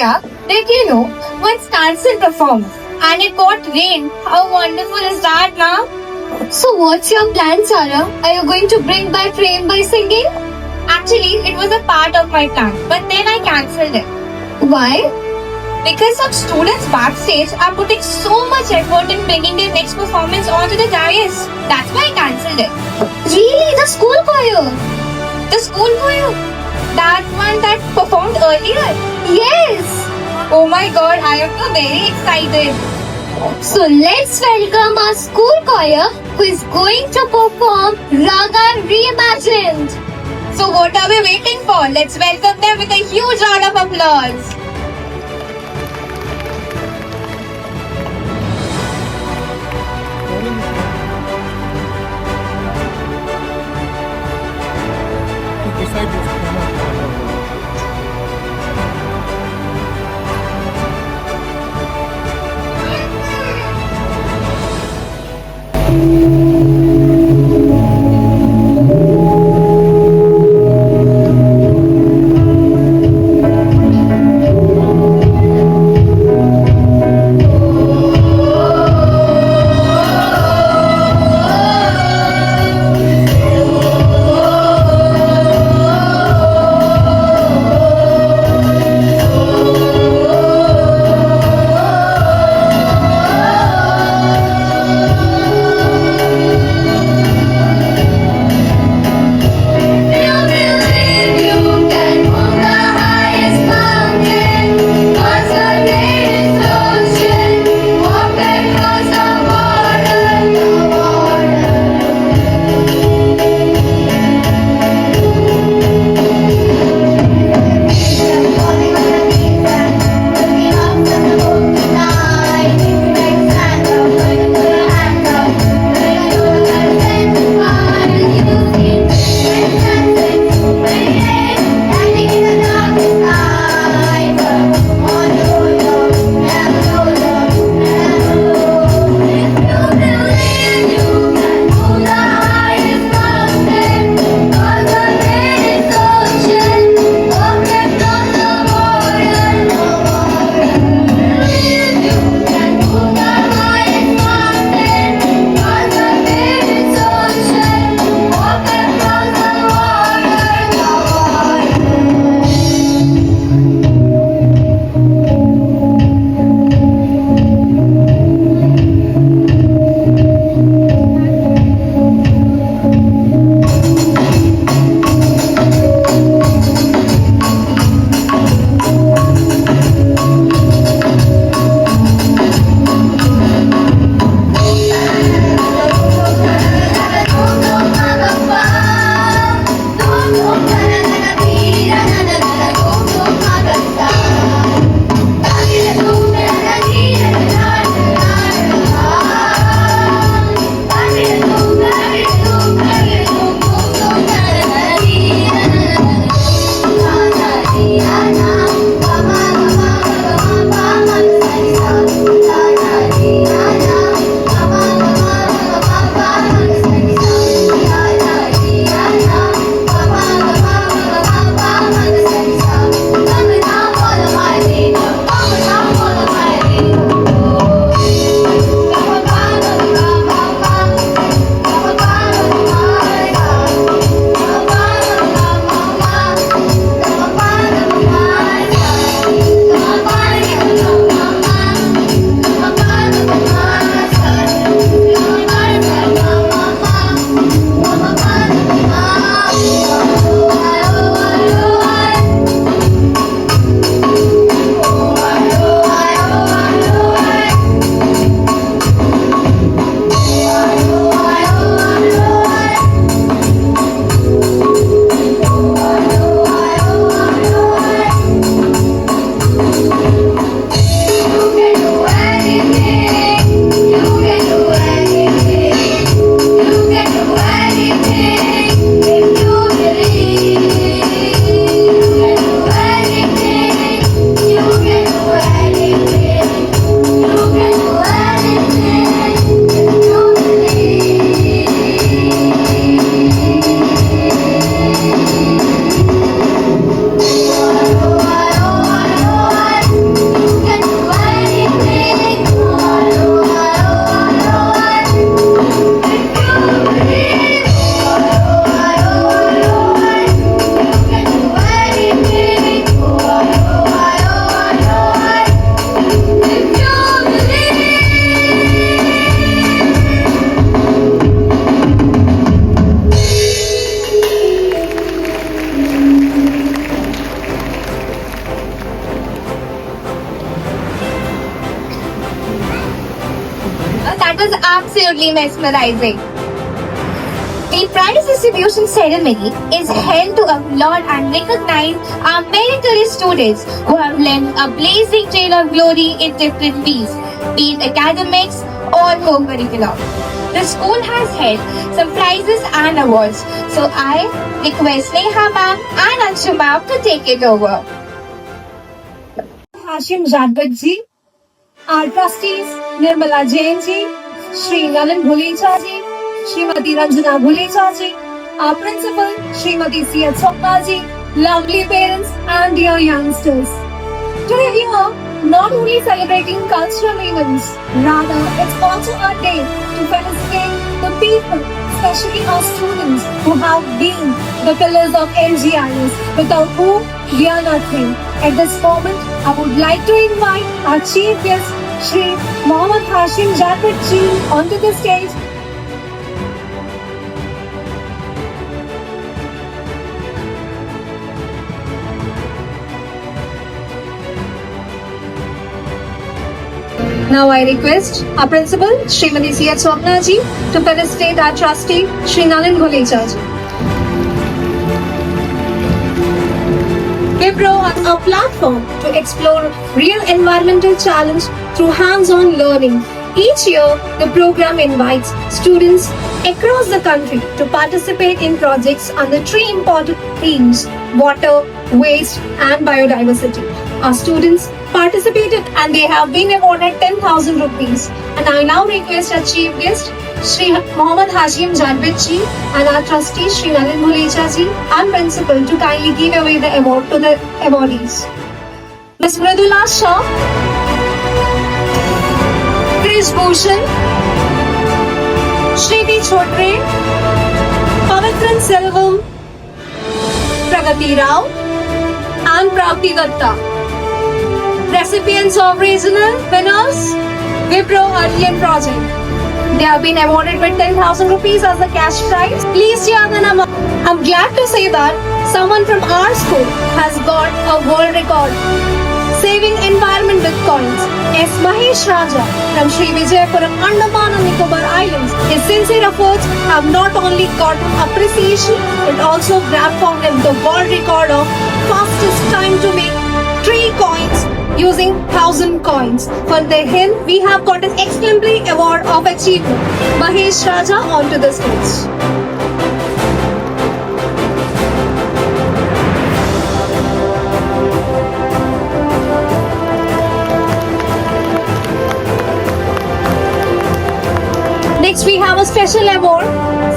Priya, did you know once Tansen performed and it got rain? How wonderful is that now? So what's your plan, Sarah? Are you going to bring back rain by singing? Actually, it was a part of my plan, but then I cancelled it. Why? Because some students backstage are putting so much effort in bringing their next performance onto the dais. That's why I cancelled it. Really? The school choir? The school choir? That one that performed earlier? Yes! Oh my god, I am so very excited. So let's welcome our school choir who is going to perform Raga Reimagined. So what are we waiting for? Let's welcome them with a huge round of applause. absolutely mesmerizing. The prize distribution ceremony is held to applaud and recognize our meritorious students who have lent a blazing trail of glory in different fields, be it academics or co-curricular. The school has held some prizes and awards, so I request Neha ma'am and Anshu ma'am to take it over. Hashim Jadvat ji, our trustees Nirmala Jain ji, Shri Nalan Bhulecha ji, Srimati Ranjana Bhulecha ji, our principal Srimati Siyat Swapna ji, lovely parents and dear youngsters. Today we are not only celebrating cultural events, rather it's also a day to felicitate the people, especially our students who have been the pillars of LGIS, without whom we are nothing. At this moment, I would like to invite our chief guest, Shri Mohammad Hashim Jadvat ji, onto the stage. Now I request our principal, Srimati Siyat Swapna ji, to felicitate our trustee, Shri Nalan Bhulecha ji. Wipro is a platform to explore real environmental challenge through hands-on learning. Each year, the program invites students across the country to participate in projects under three important themes: water, waste, and biodiversity. Our students participated and they have been awarded 10,000 rupees. And I now request our chief guest, Shri Mohammad Hashim Jadvat ji, and our trustee, Shri Nalan Bhulecha ji, and principal to kindly give away the award to the awardees. Ms. Mridula Shah, Krish Bhushan, Shriti Chotre, Pavitran Selvam, Pragati Rao, and Prapti Datta. Recipients of regional winners, Wipro Aryan Project. They have been awarded with 10,000 rupees as the cash prize. Please hear the number. I'm glad to say that someone from our school has got a world record. Saving environment with coins. S. Mahesh Raja from Sri Vijayapuram, Andaman and Nicobar Islands. His sincere efforts have not only gotten appreciation but also grabbed for him the world record of fastest time to make 3 coins using 1,000 coins. For him, we have got an exemplary award of achievement. Mahesh Raja onto the stage. Next, we have a special award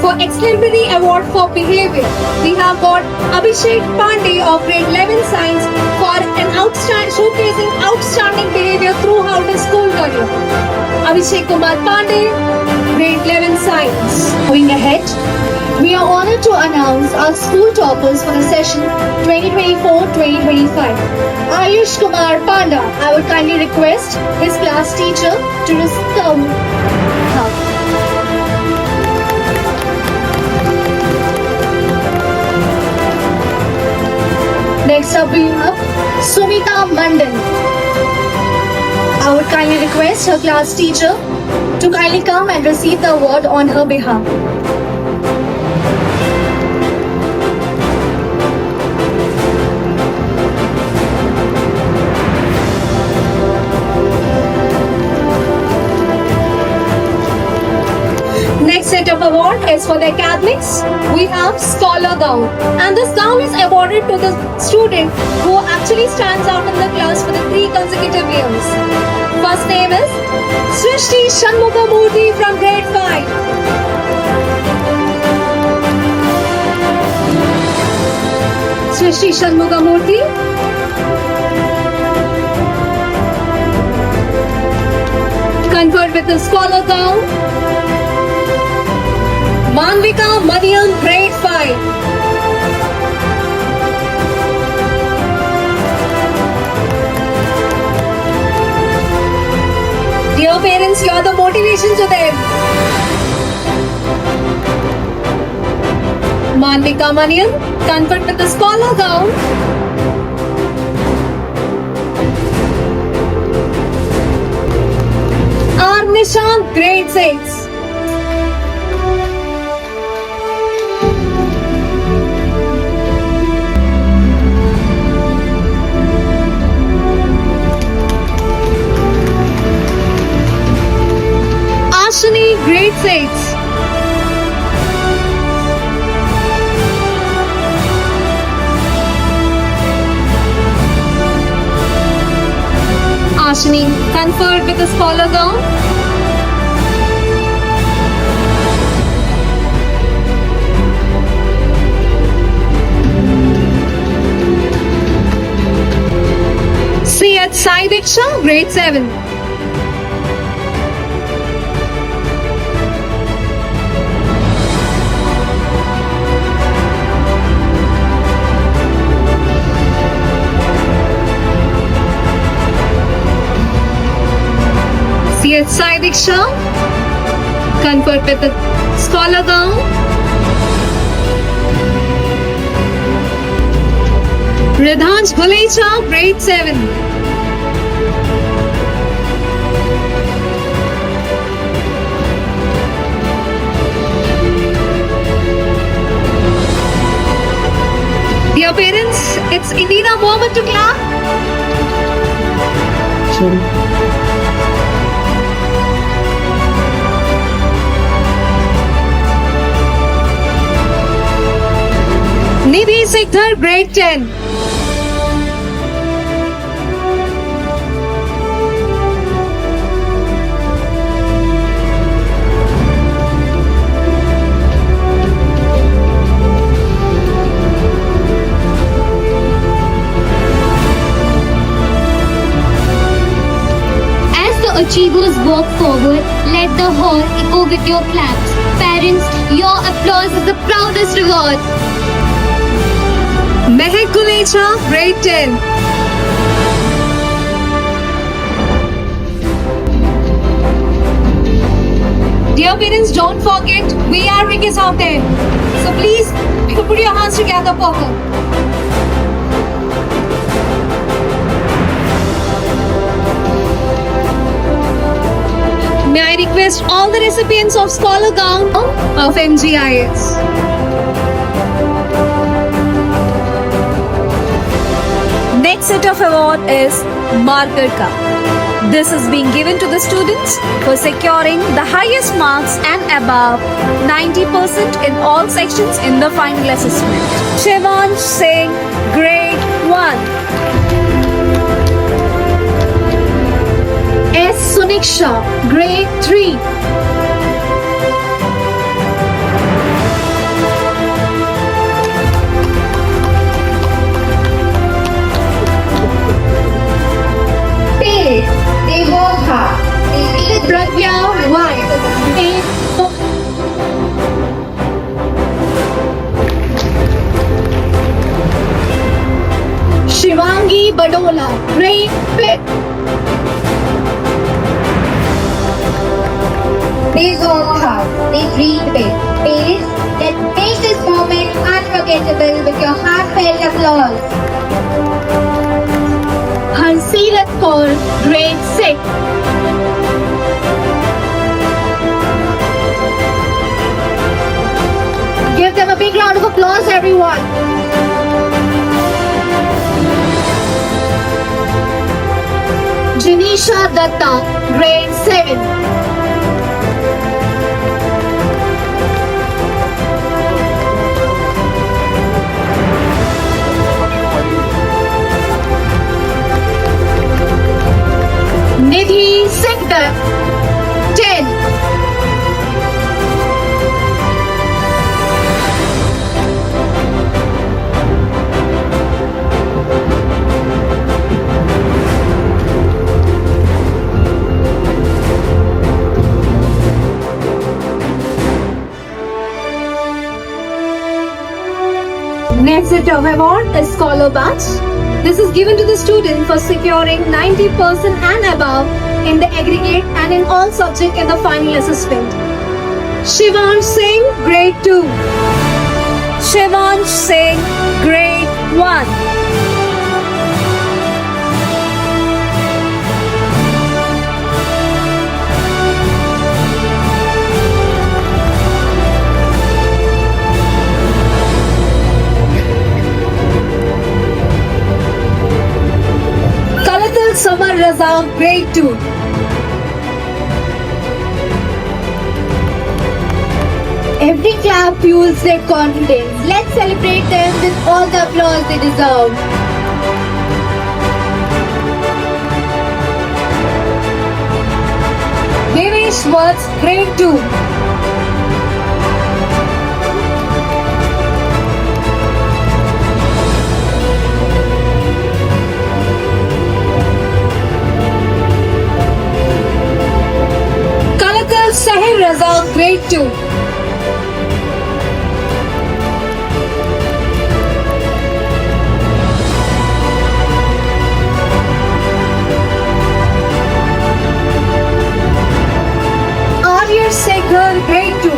for exemplary award for behavior. We have got Abhishek Pandey of grade 11 science for an showcasing outstanding behavior throughout his school career. Abhishek Kumar Pandey, grade 11 science. Going ahead, we are honored to announce our school toppers for the session 2024-2025. Ayush Kumar Panda, I would kindly request his class teacher to receive Next up we have Sumita Mandan. I would kindly request her class teacher to kindly come and receive the award on her behalf. Next set of award is for the academics. We have Scholar Gown, and this gown is awarded to the student who actually stands out in the class for the 3 consecutive years. First name is Srishti Shanmugamurthy from grade 5. Srishti Shanmugamurthy. Conferred with the Scholar Gown. Manvika Madhyam, grade 5. Dear parents, you are the motivation to them. Manvika Madhyam, conferred with the Scholar Gown. R. Nishant, grade 6. 6. Ashni conferred with a scholar gown. Syed Sai Diksha, grade 7. Syed Sai Diksha conferred with a scholar gown. Ridhansh Ghulecha, grade 7. Dear parents, it's indeed a moment to clap. Nidhi Sikdar, grade 10. Achievers walk forward, let the hall echo with your claps. Parents, your applause is the proudest reward. Mehak Gulecha, grade 10. Dear parents, don't forget, we are Ricky's out there. So please, put your hands together for her. May I request all the recipients of Scholar Gown of MGIS. Next set of award is Marker Cup. This is being given to the students for securing the highest marks and above 90% in all sections in the final assessment. Shivansh Singh, grade 1. S. Suniksha, grade 3. They work hard. They Pragya, Y. Shivangi Badola, grade 5. They work hard. They dream big. Parents, let's make this moment unforgettable with your heartfelt applause. Hansirat Kaur, grade 6. Give them a big round of applause, everyone. Janisha Datta, grade 7. Nidhi Sikdar, 10. Next set of award is Scholar Batch. This is given to the student for securing 90% and above in the aggregate and in all subjects in the final assessment. Shivansh Singh, grade 2. Shivansh Singh, grade 1. Kalatal Samar Raza, grade 2. Every clap fuels their confidence. Let's celebrate them with all the applause they deserve. Devesh Watts, grade 2. Kalakal Sahir Raza, grade 2. Arya Sekhar, grade 2.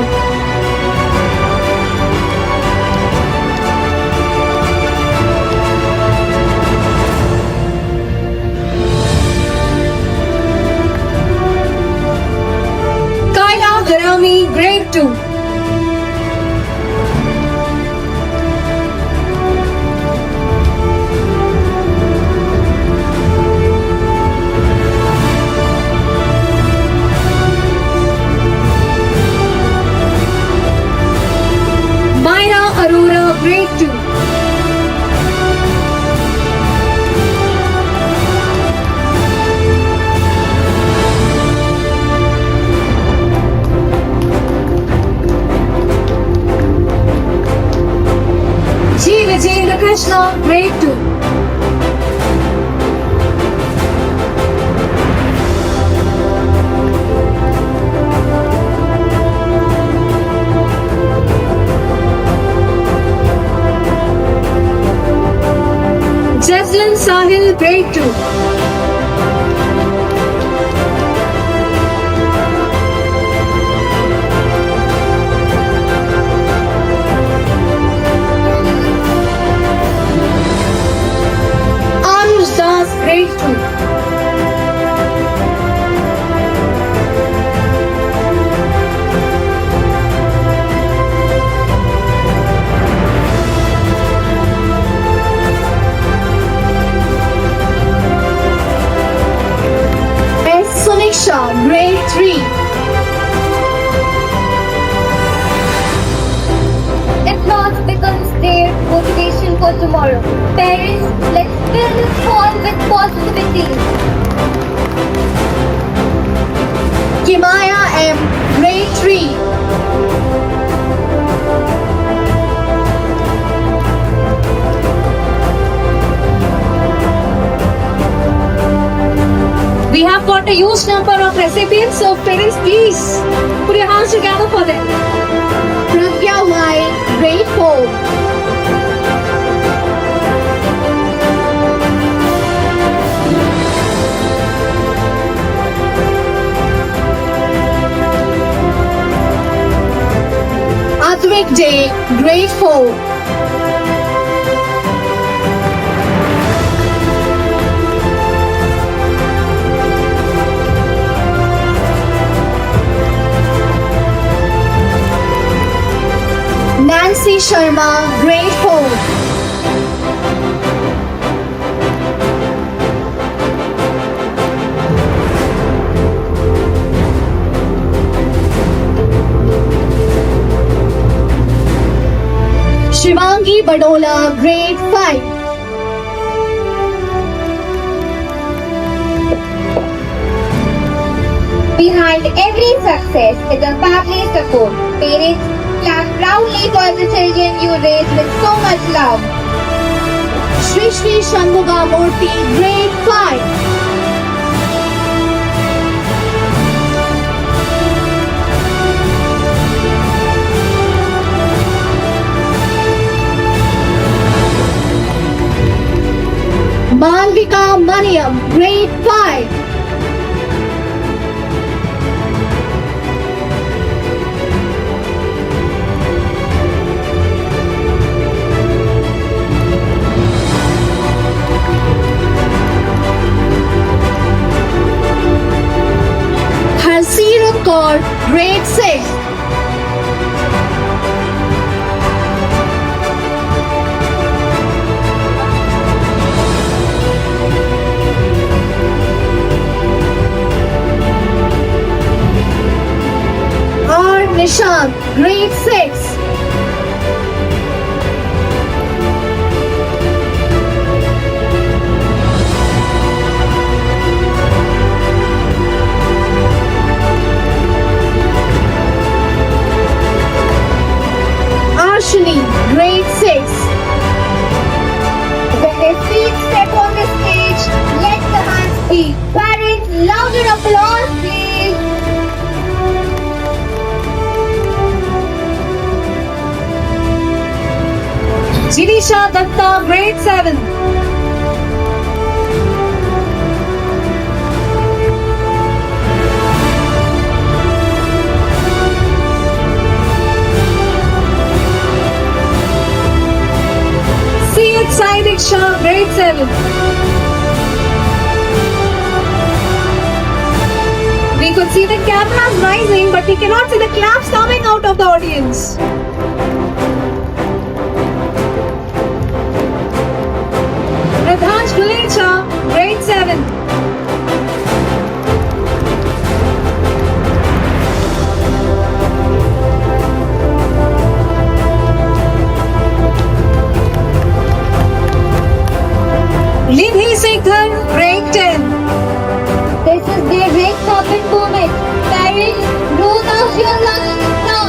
Kaila Garami, grade 2. Myra Arora, grade 2. G. Vijayendra Krishna, grade 2. Jazlyn Sahil, grade 2. Anush Das, grade 2. S. Suniksha, grade 3. Applause becomes their motivation for tomorrow. Parents, let's fill this hall with positivity. Kimaya M, grade 3. We have got a huge number of recipients, so parents, please put your hands together for them. Pragya Y, grade 4. Advik Day, grade 4. Nancy Sharma, grade 4. Shivangi Badola, grade 5. Behind every success is a family support. Parents, clap proudly for the children you raise with so much love. Shri Shri Shanmuga Murthy, grade 5. Malvika Maniam, grade 5. Harsirat Kaur, grade 6. applause, please. Jinisha Datta, grade 7. Syed Saidik Shah, grade 7. We could see the cameras rising, but we cannot see the claps coming out of the audience. Radhansh Gulecha, grade 7. Nidhi Sekhar, grade 10. This is their red carpet moment. Parents, roll out your lungs now.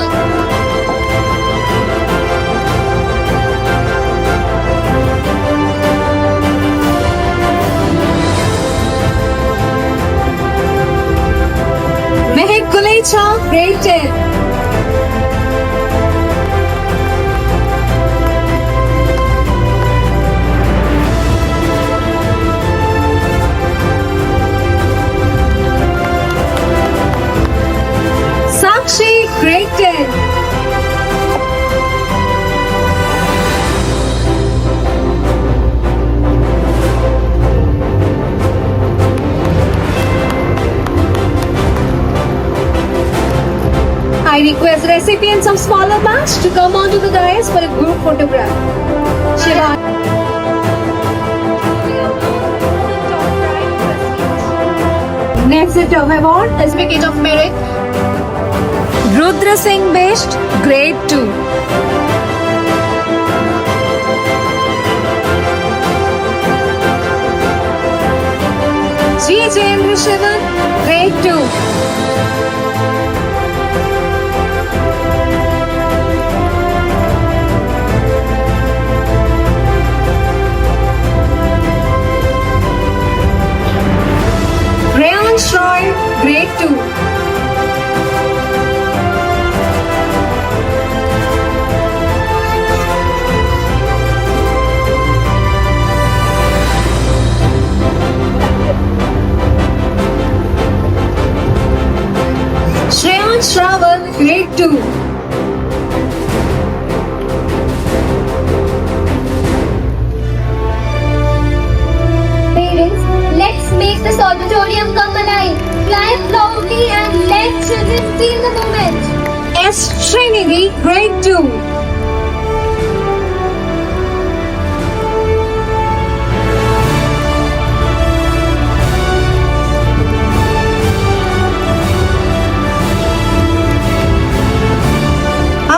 Mehak Gulecha, grade 10. Sakshi, grade 10. I request recipients of smaller batch to come onto the dais for a group photograph. Shiva. Next set of award is Certificate of Merit. Rudra Singh Best, grade 2. G. Jayendra Shivan, grade 2. Rayansh Roy, grade 2. Shreyansh Rawal, grade 2. Parents, let's make this auditorium come alive. Clap loudly and let children feel the moment. S. Srinidhi, grade 2.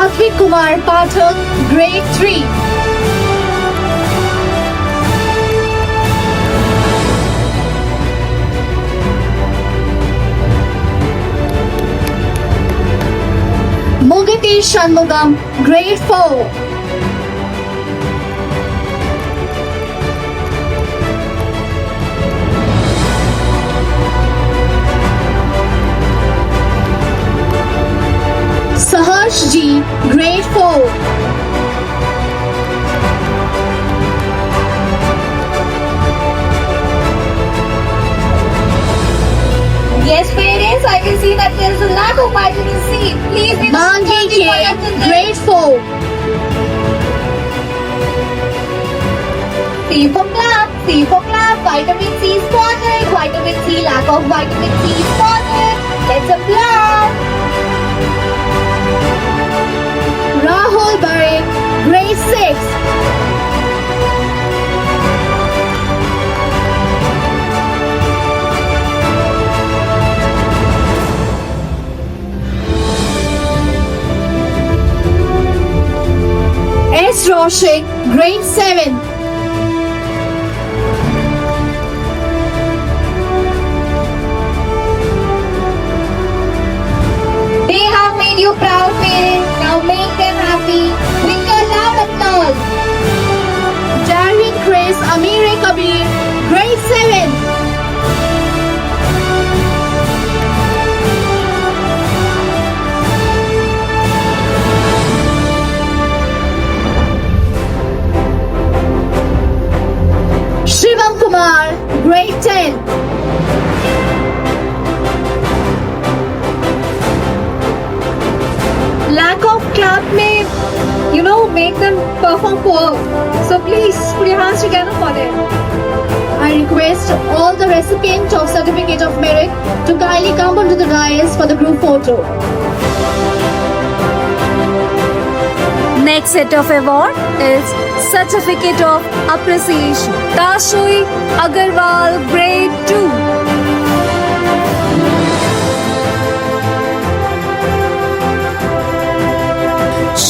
Atvik Kumar Pathak, grade 3. Mugati Shanmugam, grade 4. Saharsh G, grade 4. Yes, parents, I can see that there is a lack of vitamin C. Please be Mangi K, grade 4. C for clap, C for clap. Vitamin C spotted. Vitamin C, lack of vitamin C spotted. Let's applaud. Rahul Barik, grade 6. S. Roshik, grade 7. They have made you proud, parents. Now make them happy with your loud applause. Darwin Chris Amire Kabir, grade 7. make them perform poor. So please put your hands together for them. I request all the recipients of Certificate of Merit to kindly come onto the dais for the group photo. Next set of award is Certificate of Appreciation. Tashui Agarwal, Grade 2.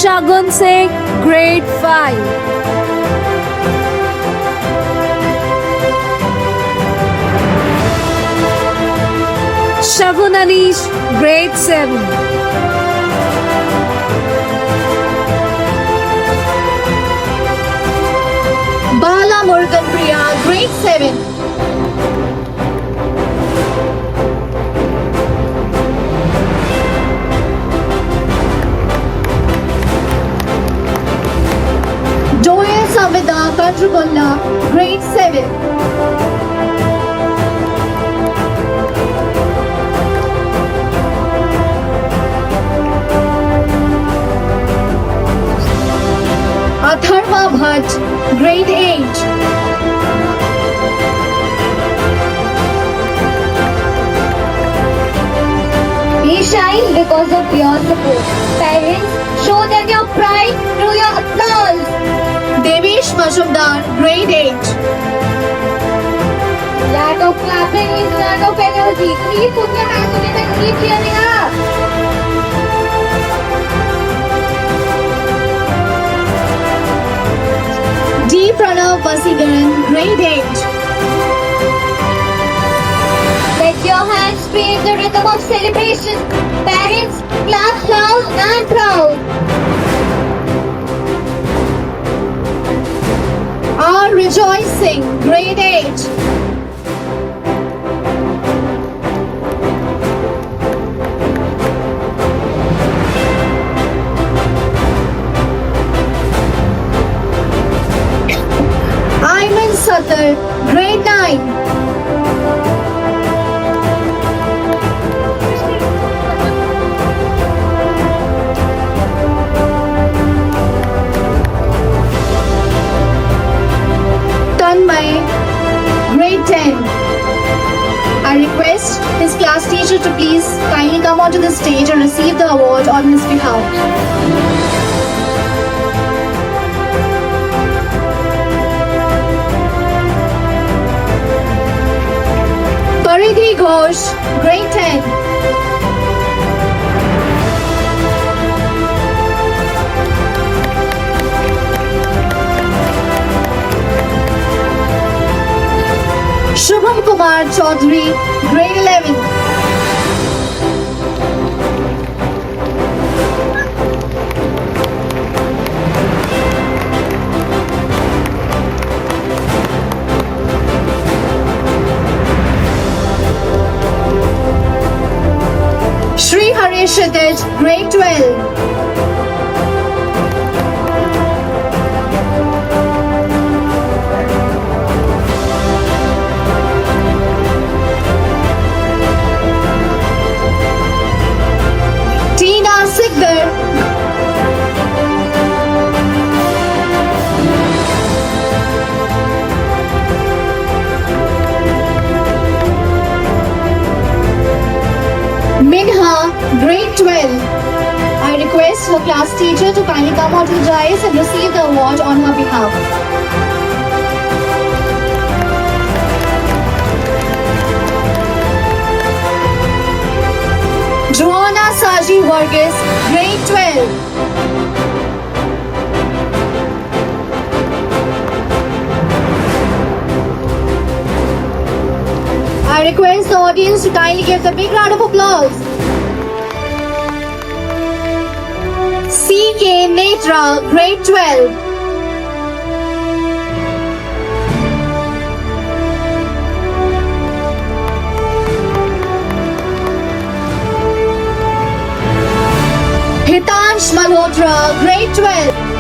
Shagun Singh, Grade 5. Shagun Anish, Grade 7. Bala Murugan Priya, Grade 7. Joya Savida Kadrugulla, Grade 7. Atharva Bhatt, Grade 8. We shine because of your support. Parents, show them your pride through your applause. Devesh Majumdar, Grade 8. Lack of clapping is lack of energy. Please put your hands together and keep cheering up. D. Pranav Vasigaran, Grade 8. Let your hands create the rhythm of celebration. Parents, clap loud and proud. R. Rejoicing, Grade 8. Ayman Satar, Grade 9. Tanmay, Grade 10. I request his class teacher to please kindly come onto the stage and receive the award on his behalf. Paridhi Ghosh, Grade 10. Shubham Kumar Chaudhary, Grade 11. Shri Haresh Kshitij, Grade 12. Tina Sigdar. Minha, Grade 12. I request her class teacher to kindly come onto the dais and receive the award on her behalf. Joanna Saji Vargas, Grade 12. I request the audience to kindly give a big round of applause. C.K. Netra, Grade 12. Hitansh Malhotra, Grade 12.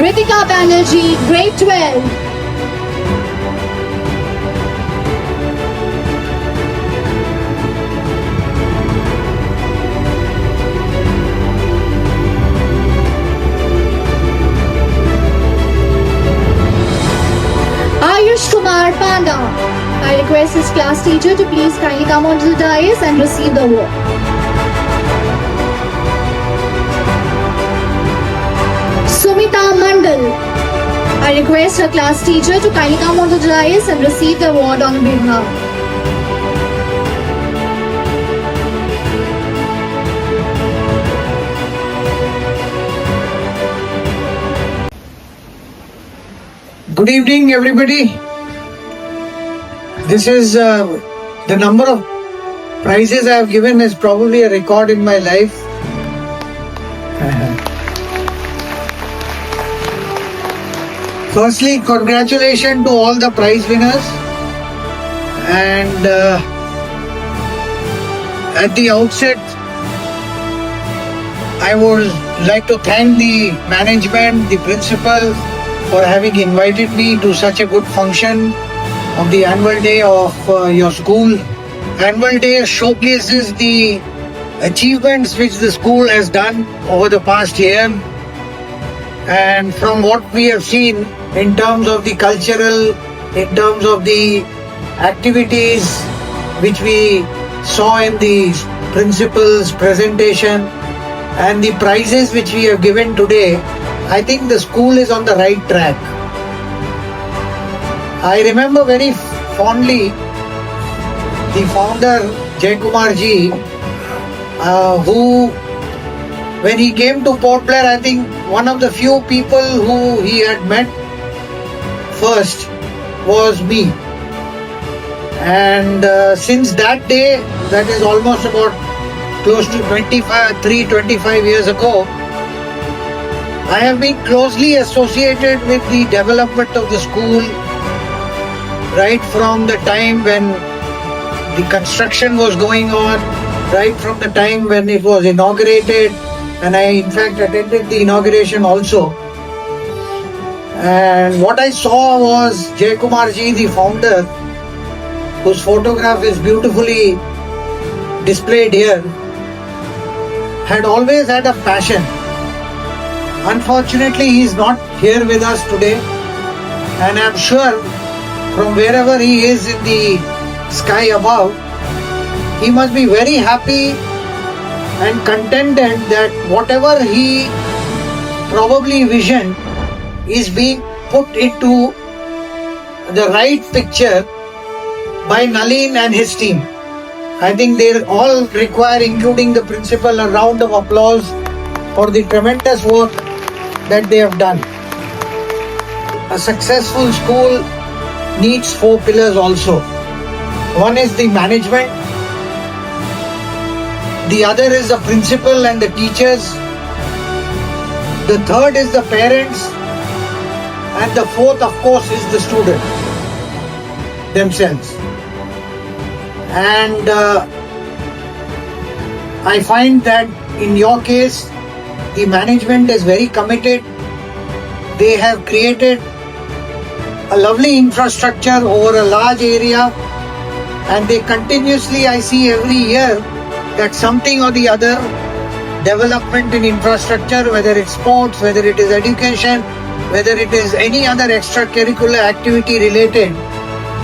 Ritika Banerjee, Grade 12. now. I request his class teacher to please kindly come onto the dais and receive the award. Sumita Mandal. I request her class teacher to kindly come onto the dais and receive the award on behalf. Good evening, everybody. This is the number of prizes I have given is probably a record in my life. Firstly, congratulations to all the prize winners. And at the outset, I would like to thank the management, the principal, for having invited me to such a good function of the annual day of your school. Annual day showcases the achievements which the school has done over the past year, and from what we have seen in terms of the cultural, in terms of the activities which we saw in the principal's presentation and the prizes which we have given today, I think the school is on the right track. I remember very fondly the founder Jaykumar ji, who, when he came to Port Blair, I think one of the few people who he had met first was me. And since that day, that is almost about close to 25 years ago, I have been closely associated with the development of the school right from the time when the construction was going on, right from the time when it was inaugurated, and I in fact attended the inauguration also. And what I saw was Jaykumar ji, the founder, whose photograph is beautifully displayed here, had always had a passion. Unfortunately, he is not here with us today, and I am sure from wherever he is in the sky above, he must be very happy and contented that whatever he probably visioned is being put into the right picture by Nalin and his team. I think they all require, including the principal, a round of applause for the tremendous work that they have done. A successful school needs 4 pillars also. One is the management, the other is the principal and the teachers, the third is the parents, and the fourth, of course, is the student themselves. And I find that in your case, the management is very committed. They have created a lovely infrastructure over a large area, and they continuously, I see every year, that something or the other, development in infrastructure, whether it's sports, whether it is education, whether it is any other extracurricular activity related,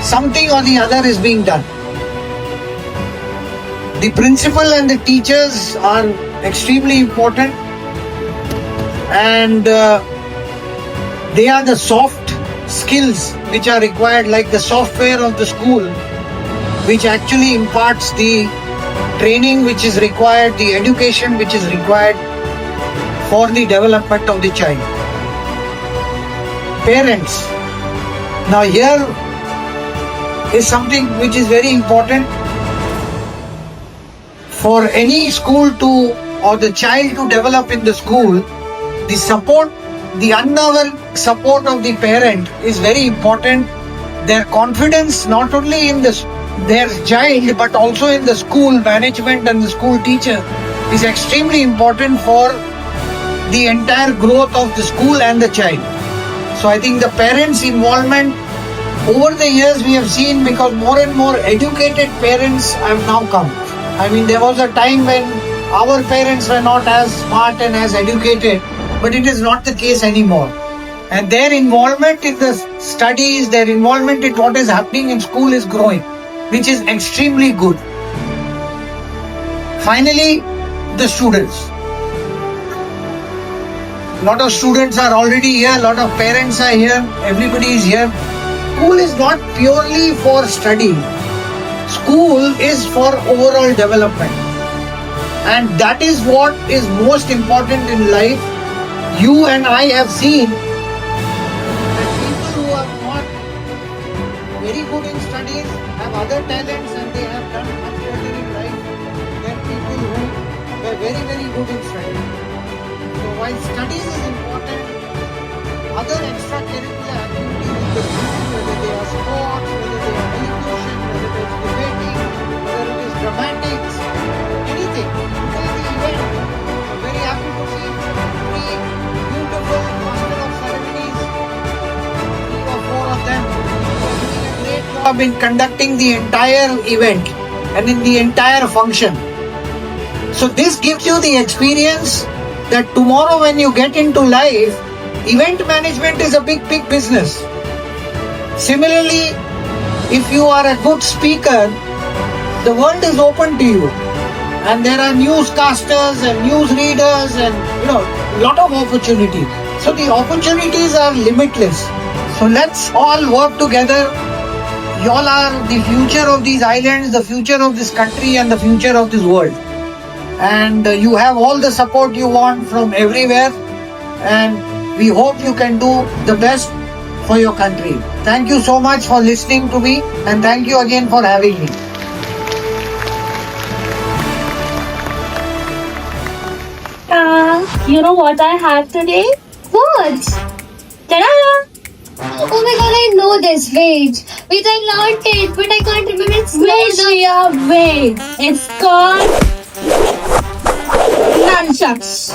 something or the other is being done. The principal and the teachers are extremely important, and they are the soft skills which are required, like the software of the school, which actually imparts the training which is required, the education which is required for the development of the child. Parents. Now here is something which is very important for any school to, or the child to develop in the school. The support, the unwavering support of the parent is very important. Their confidence not only in their child but also in the school management and the school teacher is extremely important for the entire growth of the school and the child. So I think the parents' involvement over the years we have seen, because more and more educated parents have now come. I mean, there was a time when our parents were not as smart and as educated, but it is not the case anymore. and their involvement in the studies, their involvement in what is happening in school is growing, which is extremely good. Finally, the students. A lot of students are already here, a lot of parents are here, everybody is here. School is not purely for study. School is for overall development. And that is what is most important in life. You and I have seen that people who are not very good in studies have other talents and they have done much better in life than people who were very, very good in studies. So while studies is important, other extracurricular activities in the school, whether they are sports, whether they are elocution, whether it is debating, whether it is dramatics, anything, today the event, I'm very happy to see three beautiful master of ceremonies, 3 or 4 of them, who are doing a great job in conducting the entire event and in the entire function. So this gives you the experience that tomorrow when you get into life, event management is a big business. Similarly, if you are a good speaker, the world is open to you. And there are newscasters and newsreaders and lot of opportunities. So the opportunities are limitless. So let's all work together. Y'all are the future of these islands, the future of this country and the future of this world. And you have all the support you want from everywhere. And we hope you can do the best for your country. Thank you so much for listening to me and thank you again for having me. You know what I had today? What? Ta-da! Oh my god, I know this. Wait, I learned it, but I can't remember its name. Wait, Shreya, wait. It's called nunchucks.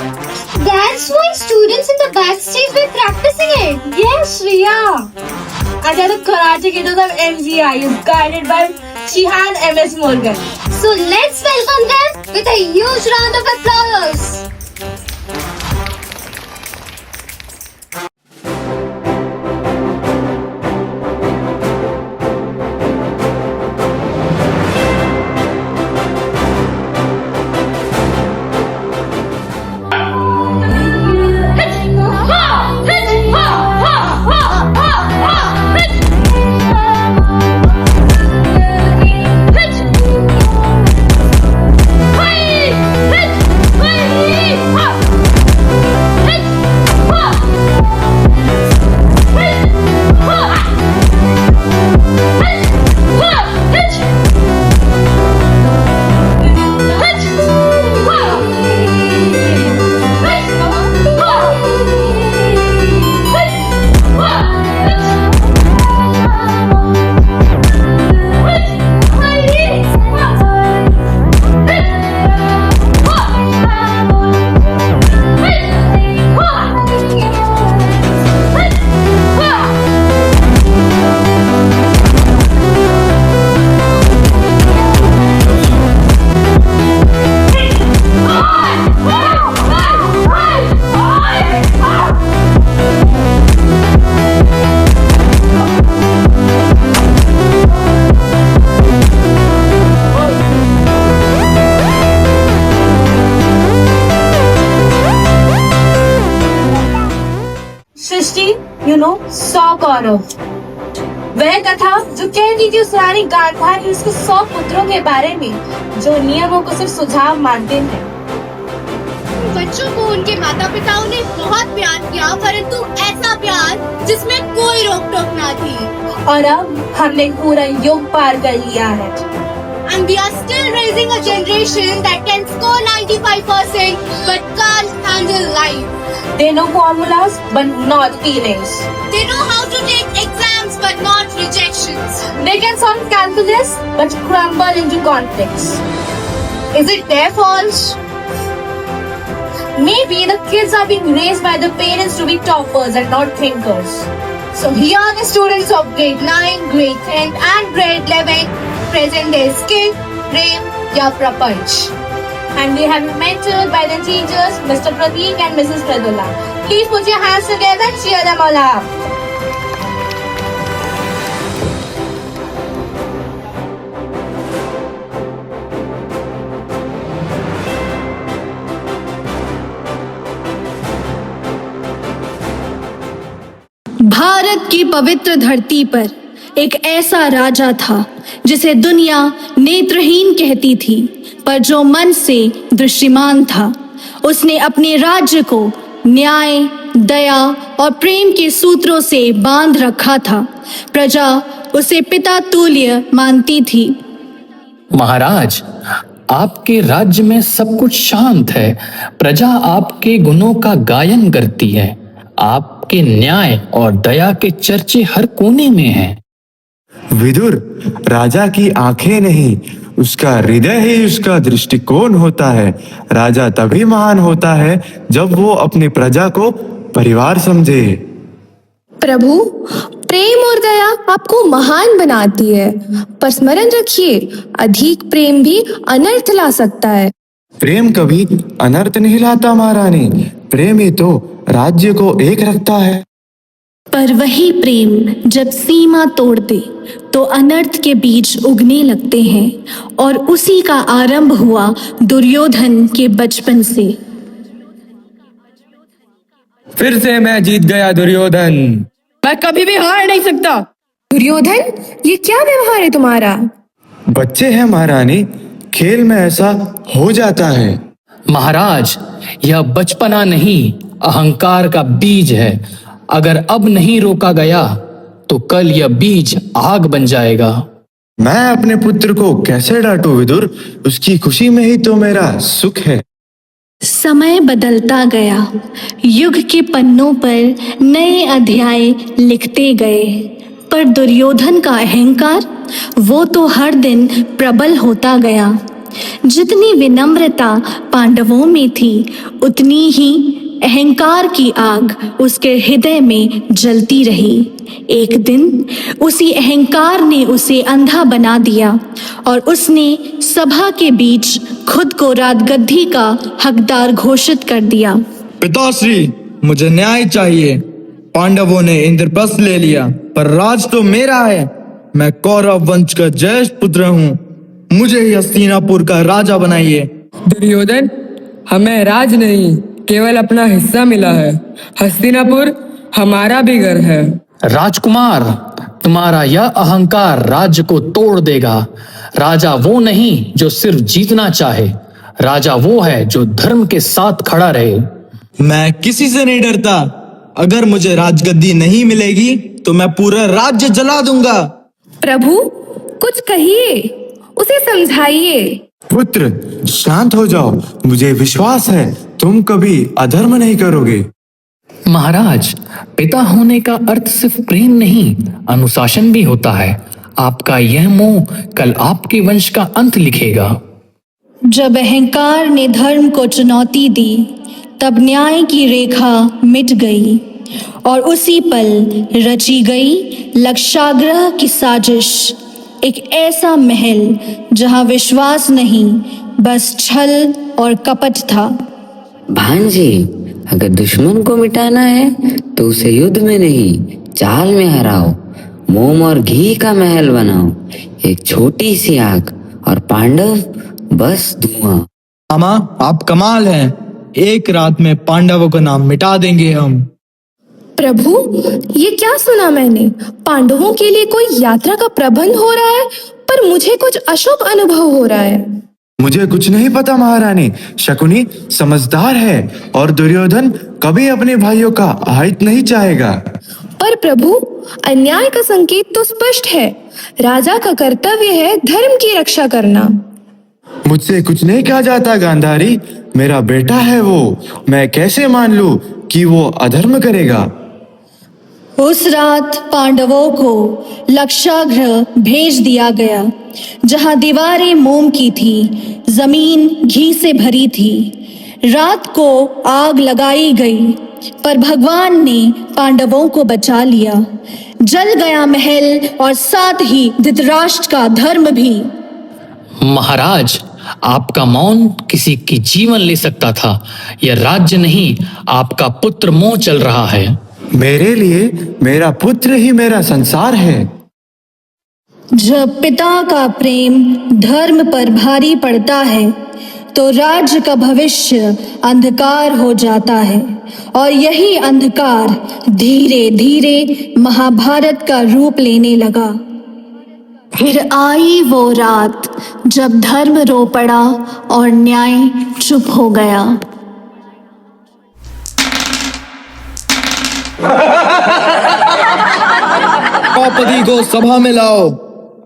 That's why students in the backstage were practicing it. Yes, Shreya. And they're the Karate Kiddos of MGI is guided by Shihan MS Morgan. So let's welcome them with a huge round of applause. गौरव वह कथा जो कह दी थी उस रानी गांधार की उसके 100 पुत्रों के बारे में जो नियमों को सिर्फ सुझाव मानते हैं। बच्चों को उनके माता पिताओं ने बहुत प्यार किया, परंतु ऐसा प्यार जिसमें कोई रोक टोक ना थी। और अब हमने पूरा युग पार कर लिया है। And we are still raising a generation that can score 95% but can't handle life. They know formulas but not feelings. They know how to take exams but not rejections. They can solve calculus but crumble into conflicts. Is it their fault? Maybe the kids are being raised by the parents to be toppers and not thinkers. So here are the students of grade 9, grade 10 and grade 11 present their skill, dream या प्रपंच। and we have been mentored by the teachers, Mr. Prateek and Mrs. Pradula. Please put your hands together and cheer them all up. Bharat की पवित्र धरती पर एक ऐसा राजा था जिसे दुनिया नेत्रहीन कहती थी, पर जो मन से दृष्टिमान था। उसने अपने राज्य को न्याय, दया और प्रेम के सूत्रों से बांध रखा था। प्रजा उसे पिता तुल्य मानती थी। महाराज, आपके राज्य में सब कुछ शांत है। प्रजा आपके गुणों का गायन करती है। आपके न्याय और दया के चर्चे हर कोने में हैं। विदुर, राजा की आंखें नहीं, उसका हृदय ही उसका दृष्टिकोण होता है। राजा तभी महान होता है जब वो अपनी प्रजा को परिवार समझे। प्रभु, प्रेम और दया आपको महान बनाती है, पर स्मरण रखिए, अधिक प्रेम भी अनर्थ ला सकता है। प्रेम कभी अनर्थ नहीं लाता महारानी। प्रेम ही तो राज्य को एक रखता है। पर वही प्रेम जब सीमा तोड़ दे तो अनर्थ के बीज उगने लगते हैं, और उसी का आरंभ हुआ दुर्योधन के बचपन से। फिर से मैं जीत गया दुर्योधन। मैं कभी भी हार नहीं सकता। दुर्योधन, ये क्या व्यवहार है तुम्हारा? बच्चे हैं महारानी, खेल में ऐसा हो जाता है। महाराज, यह बचपना नहीं, अहंकार का बीज है। अगर अब नहीं रोका गया तो कल यह बीज आग बन जाएगा। मैं अपने पुत्र को कैसे डांटूं विदुर? उसकी खुशी में ही तो मेरा सुख है। समय बदलता गया, युग के पन्नों पर नए अध्याय लिखते गए, पर दुर्योधन का अहंकार वो तो हर दिन प्रबल होता गया। जितनी विनम्रता पांडवों में थी, उतनी ही अहंकार की आग उसके हृदय में जलती रही। एक दिन उसी अहंकार ने उसे अंधा बना दिया, और उसने सभा के बीच खुद को राजगद्दी का हकदार घोषित कर दिया। पिताश्री, मुझे न्याय चाहिए। पांडवों ने इंद्रप्रस्थ ले लिया, पर राज तो मेरा है। मैं कौरव वंश का ज्येष्ठ पुत्र हूँ। मुझे ही हस्तिनापुर का राजा बनाइए। दुर्योधन, हमें राज नहीं, केवल अपना हिस्सा मिला है। हस्तिनापुर हमारा भी घर है। राजकुमार, तुम्हारा यह अहंकार राज्य को तोड़ देगा। राजा वो नहीं जो सिर्फ जीतना चाहे, राजा वो है जो धर्म के साथ खड़ा रहे। मैं किसी से नहीं डरता। अगर मुझे राजगद्दी नहीं मिलेगी तो मैं पूरा राज्य जला दूंगा। प्रभु, कुछ कहिए, उसे समझाइए। पुत्र, शांत हो जाओ। मुझे विश्वास है तुम कभी अधर्म नहीं करोगे। महाराज, पिता होने का अर्थ सिर्फ प्रेम नहीं, अनुशासन भी होता है। आपका यह मोह कल आपके वंश का अंत लिखेगा। जब अहंकार ने धर्म को चुनौती दी, तब न्याय की रेखा मिट गई, और उसी पल रची गई लक्षाग्रह की साजिश। एक ऐसा महल जहां विश्वास नहीं, बस छल और कपट था। भांजी, अगर दुश्मन को मिटाना है तो उसे युद्ध में नहीं, चाल में हराओ। मोम और घी का महल बनाओ, एक छोटी सी आग और पांडव बस धुआं। मामा, आप कमाल हैं। एक रात में पांडवों का नाम मिटा देंगे हम। प्रभु, ये क्या सुना मैंने? पांडवों के लिए कोई यात्रा का प्रबंध हो रहा है, पर मुझे कुछ अशुभ अनुभव हो रहा है। मुझे कुछ नहीं पता महारानी। शकुनी समझदार है, और दुर्योधन कभी अपने भाइयों का अहित नहीं चाहेगा। पर प्रभु, अन्याय का संकेत तो स्पष्ट है। राजा का कर्तव्य है धर्म की रक्षा करना। मुझसे कुछ नहीं कहा जाता गांधारी। मेरा बेटा है वो, मैं कैसे मान लूं कि वो अधर्म करेगा? उस रात पांडवों को लक्षागृह भेज दिया गया, जहां दीवारें मोम की थी, जमीन घी से भरी थी। रात को आग लगाई गई, पर भगवान ने पांडवों को बचा लिया। जल गया महल और साथ ही धृतराष्ट्र का धर्म भी। महाराज, आपका मौन किसी की जीवन ले सकता था। यह राज्य नहीं, आपका पुत्र मोह चल रहा है। मेरे लिए मेरा पुत्र ही मेरा संसार है। जब पिता का प्रेम धर्म पर भारी पड़ता है तो राज्य का भविष्य अंधकार हो जाता है, और यही अंधकार धीरे धीरे महाभारत का रूप लेने लगा। फिर आई वो रात जब धर्म रो पड़ा और न्याय चुप हो गया। द्रौपदी को सभा में लाओ,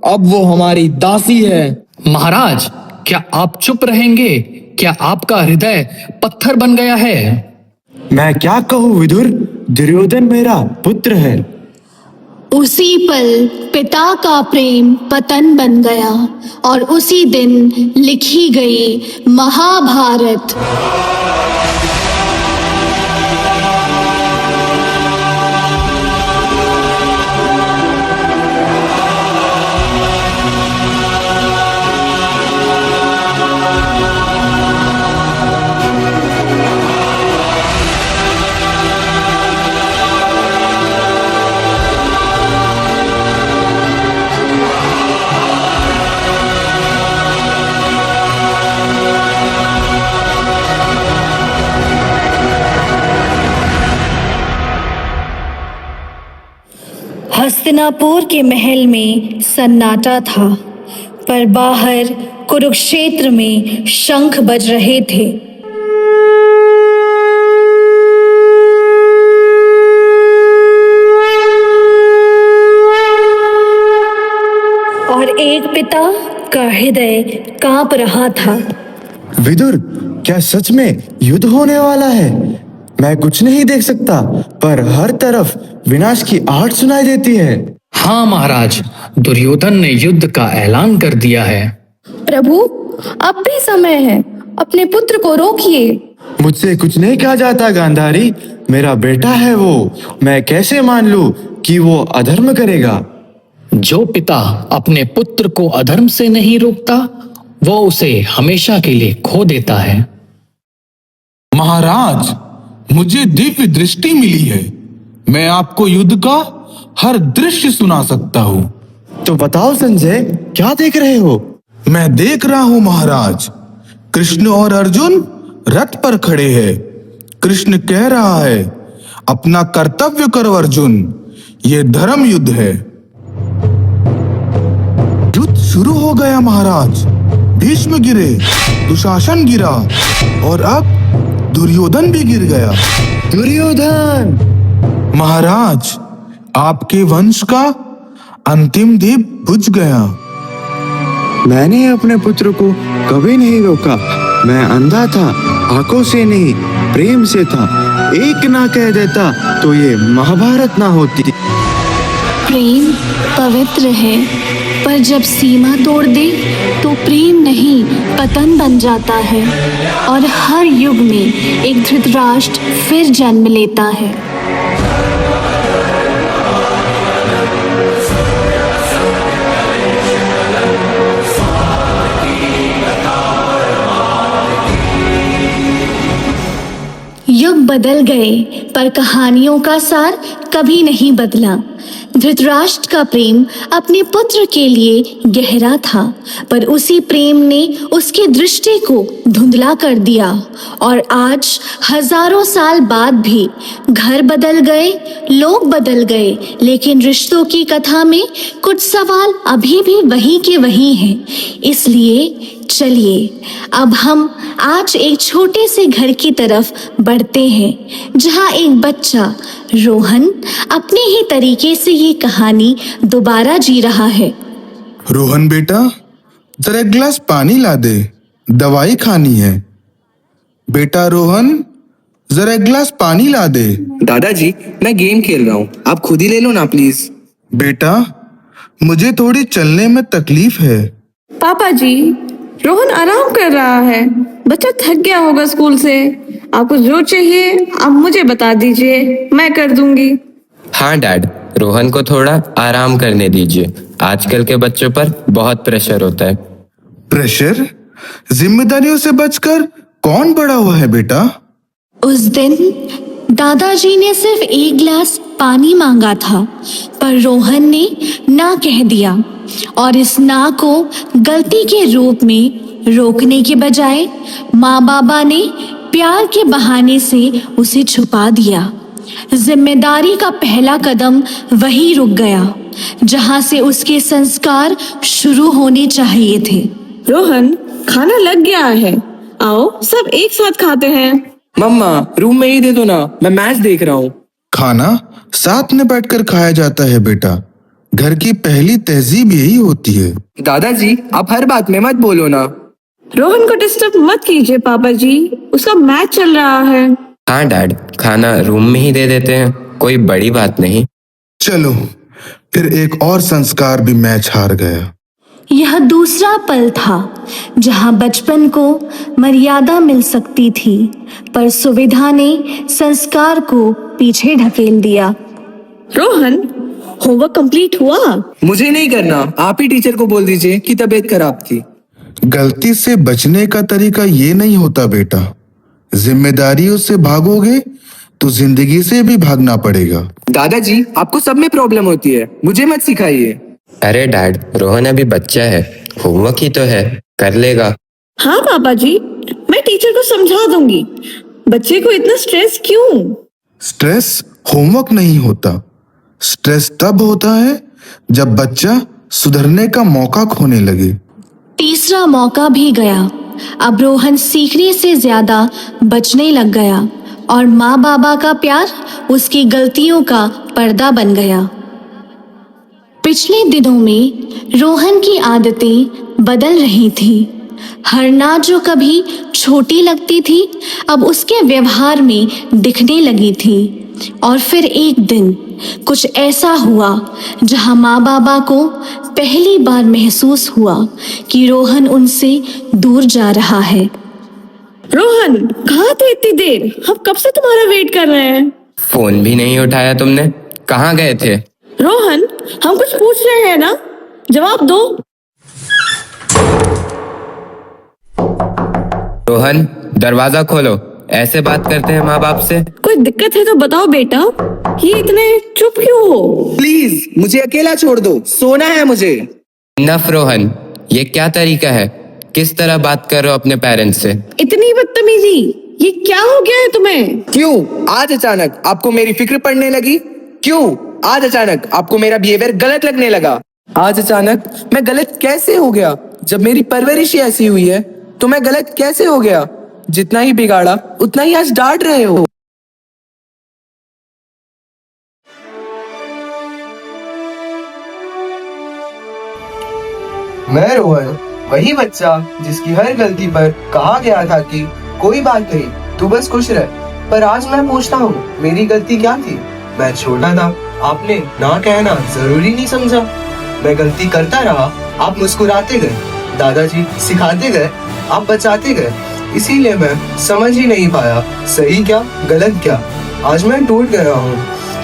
अब वो हमारी दासी है। महाराज, क्या आप चुप रहेंगे? क्या आपका हृदय पत्थर बन गया है? मैं क्या कहूँ विदुर, दुर्योधन मेरा पुत्र है। उसी पल पिता का प्रेम पतन बन गया और उसी दिन लिखी गई महाभारत। हस्तिनापुर के महल में सन्नाटा था, पर बाहर कुरुक्षेत्र में शंख बज रहे थे। और एक पिता का हृदय कांप रहा था। विदुर, क्या सच में युद्ध होने वाला है? मैं कुछ नहीं देख सकता, पर हर तरफ विनाश की आहट सुनाई देती है। हाँ महाराज, दुर्योधन ने युद्ध का ऐलान कर दिया है। प्रभु, अब भी समय है, अपने पुत्र को रोकिए। मुझसे कुछ नहीं कहा जाता गांधारी, मेरा बेटा है वो। मैं कैसे मान लूं कि वो अधर्म करेगा? जो पिता अपने पुत्र को अधर्म से नहीं रोकता, वो उसे हमेशा के लिए खो देता है। महाराज, मुझे दिव्य दृष्टि मिली है। मैं आपको युद्ध का हर दृश्य सुना सकता हूँ। तो बताओ संजय, क्या देख रहे हो? मैं देख रहा हूँ महाराज, कृष्ण और अर्जुन रथ पर खड़े हैं। कृष्ण कह रहा है, अपना कर्तव्य करो अर्जुन, ये धर्म युद्ध है। युद्ध शुरू हो गया महाराज। भीष्म गिरे, दुशासन गिरा और अब दुर्योधन भी गिर गया। दुर्योधन! महाराज, आपके वंश का अंतिम दीप बुझ गया। मैंने अपने पुत्र को कभी नहीं रोका। मैं अंधा था, आंखों से नहीं प्रेम से था। एक ना कह देता तो ये महाभारत ना होती। प्रेम पवित्र है, पर जब सीमा तोड़ दे तो प्रेम नहीं पतन बन जाता है, और हर युग में एक धृतराष्ट्र फिर जन्म लेता है। युग बदल गए, पर कहानियों का सार कभी नहीं बदला। धृतराष्ट्र का प्रेम अपने पुत्र के लिए गहरा था, पर उसी प्रेम ने उसकी दृष्टि को धुंधला कर दिया। और आज हजारों साल बाद भी घर बदल गए, लोग बदल गए, लेकिन रिश्तों की कथा में कुछ सवाल अभी भी वही के वही हैं। इसलिए चलिए अब हम आज एक छोटे से घर की तरफ बढ़ते हैं, जहाँ एक बच्चा रोहन अपने ही तरीके से ये कहानी दोबारा जी रहा है। रोहन बेटा, जरा एक गिलास पानी ला दे, दवाई खानी है। बेटा रोहन, जरा एक गिलास पानी ला दे। दादाजी, मैं गेम खेल रहा हूँ, आप खुद ही ले लो ना प्लीज। बेटा, मुझे थोड़ी चलने में तकलीफ है। पापा जी, रोहन आराम कर रहा है, बच्चा थक गया होगा स्कूल से। आपको जो चाहिए आप मुझे बता दीजिए, मैं कर दूंगी। हाँ डैड, रोहन को थोड़ा आराम करने दीजिए। आजकल के बच्चों पर बहुत प्रेशर होता है। प्रेशर? जिम्मेदारियों से बचकर कौन बड़ा हुआ है बेटा? उस दिन दादाजी ने सिर्फ एक गिलास पानी मांगा था, पर रोहन ने ना कह दिया और इस ना को गलती के रूप में रोकने के बजाय माँ बाबा ने प्यार के बहाने से उसे छुपा दिया। जिम्मेदारी का पहला कदम वहीं रुक गया जहां से उसके संस्कार शुरू होने चाहिए थे। रोहन, खाना लग गया है, आओ सब एक साथ खाते हैं। मम्मा रूम में ही दे दो ना, मैं मैच देख रहा हूँ। खाना साथ में बैठकर खाया जाता है बेटा, घर की पहली तहजीब यही होती है। दादाजी आप हर बात में मत बोलो ना। रोहन को डिस्टर्ब मत कीजिए पापा जी, उसका मैच चल रहा है। हाँ डैड, खाना रूम में ही दे देते हैं, कोई बड़ी बात नहीं। चलो, फिर एक और संस्कार भी मैच हार गया। यह दूसरा पल था जहां बचपन को मर्यादा मिल सकती थी, पर सुविधा ने संस्कार को पीछे ढकेल दिया। रोहन, होमवर्क कंप्लीट हुआ? मुझे नहीं करना, आप ही टीचर को बोल दीजिए कि तबीयत खराब थी। गलती से बचने का तरीका ये नहीं होता बेटा, जिम्मेदारियों से भागोगे तो जिंदगी से भी भागना पड़ेगा। दादाजी आपको सब में प्रॉब्लम होती है, मुझे मत सिखाइए। अरे डैड, रोहन अभी बच्चा है, होमवर्क ही तो है, कर लेगा। हाँ पापा जी, मैं टीचर को समझा दूंगी। बच्चे को इतना स्ट्रेस क्यों? स्ट्रेस होमवर्क नहीं होता, स्ट्रेस तब होता है जब बच्चा सुधरने का मौका खोने लगे। तीसरा मौका भी गया। अब रोहन सीखने से ज्यादा बचने लग गया और माँ बाबा का प्यार उसकी गलतियों का पर्दा बन गया। पिछले दिनों में रोहन की आदतें बदल रही थी। हर ना जो कभी छोटी लगती थी अब उसके व्यवहार में दिखने लगी थी। और फिर एक दिन कुछ ऐसा हुआ जहां माँ बाबा को पहली बार महसूस हुआ कि रोहन उनसे दूर जा रहा है। रोहन, कहाँ थे इतनी देर? हम कब से तुम्हारा वेट कर रहे हैं। फोन भी नहीं उठाया तुमने, कहाँ गए थे? रोहन, हम कुछ पूछ रहे हैं ना, जवाब दो। रोहन दरवाजा खोलो, ऐसे बात करते हैं माँ बाप से? कोई दिक्कत है तो बताओ बेटा, ये इतने चुप क्यों हो? प्लीज मुझे अकेला छोड़ दो, सोना है मुझे। नफ रोहन, ये क्या तरीका है? किस तरह बात कर रहे हो अपने पेरेंट्स से? इतनी बदतमीजी, ये क्या हो गया है तुम्हें? क्यों आज अचानक आपको मेरी फिक्र पड़ने लगी? क्यों आज अचानक आपको मेरा बिहेवियर गलत लगने लगा? आज अचानक मैं गलत कैसे हो गया? जब मेरी परवरिश ही ऐसी हुई है तो मैं गलत कैसे हो गया? जितना ही बिगाड़ा उतना ही आज डांट रहे हो। मैं रोहन, वही बच्चा जिसकी हर गलती पर कहा गया था कि कोई बात नहीं, तू बस खुश रह। पर आज मैं पूछता हूँ, मेरी गलती क्या थी? मैं छोटा था, आपने ना कहना जरूरी नहीं समझा। मैं गलती करता रहा, आप मुस्कुराते गए, दादाजी सिखाते गए, आप बचाते गए। इसीलिए मैं समझ ही नहीं पाया सही क्या गलत क्या। आज मैं टूट गया हूँ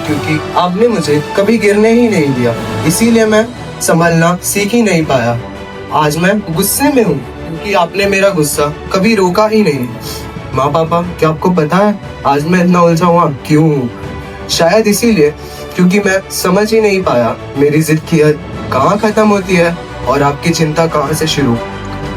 क्योंकि आपने मुझे कभी गिरने ही नहीं दिया, इसीलिए मैं संभलना सीख ही नहीं पाया। आज मैं गुस्से में हूँ क्योंकि आपने मेरा गुस्सा कभी रोका ही नहीं। माँ पापा, क्या आपको पता है आज मैं इतना उलझा हुआ क्यों हूँ? शायद इसीलिए क्योंकि मैं समझ ही नहीं पाया मेरी जिद की हद कहाँ खत्म होती है और आपकी चिंता कहाँ से शुरू।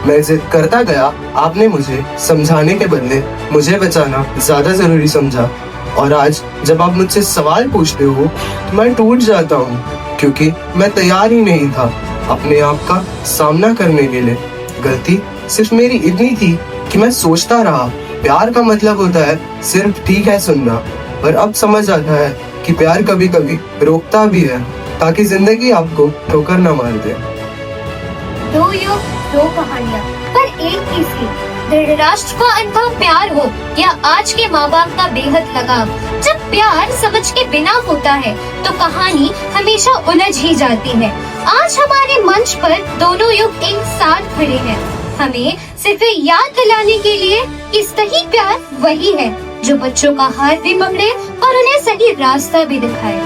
मैं जिद करता गया, आपने मुझे समझाने के बदले मुझे बचाना ज्यादा जरूरी समझा। और आज जब आप मुझसे सवाल पूछते हो तो मैं टूट जाता हूँ क्योंकि मैं तैयार ही नहीं था अपने आप का सामना करने के लिए। गलती सिर्फ मेरी इतनी थी कि मैं सोचता रहा प्यार का मतलब होता है सिर्फ ठीक है सुनना, पर अब समझ आता है कि प्यार कभी कभी रोकता भी है ताकि जिंदगी आपको ठोकर न मार दे। दो युग, दो कहानियाँ, पर एक ही थी। धृतराष्ट्र का अनथा प्यार हो या आज के माँ बाप का बेहद लगाव, जब प्यार समझ के बिना होता है तो कहानी हमेशा उलझ ही जाती है। आज हमारे मंच पर दोनों युग एक साथ खड़े हैं, हमें सिर्फ याद दिलाने के लिए कि सही प्यार वही है जो बच्चों का हाथ भी पकड़े और उन्हें सही रास्ता भी दिखाए।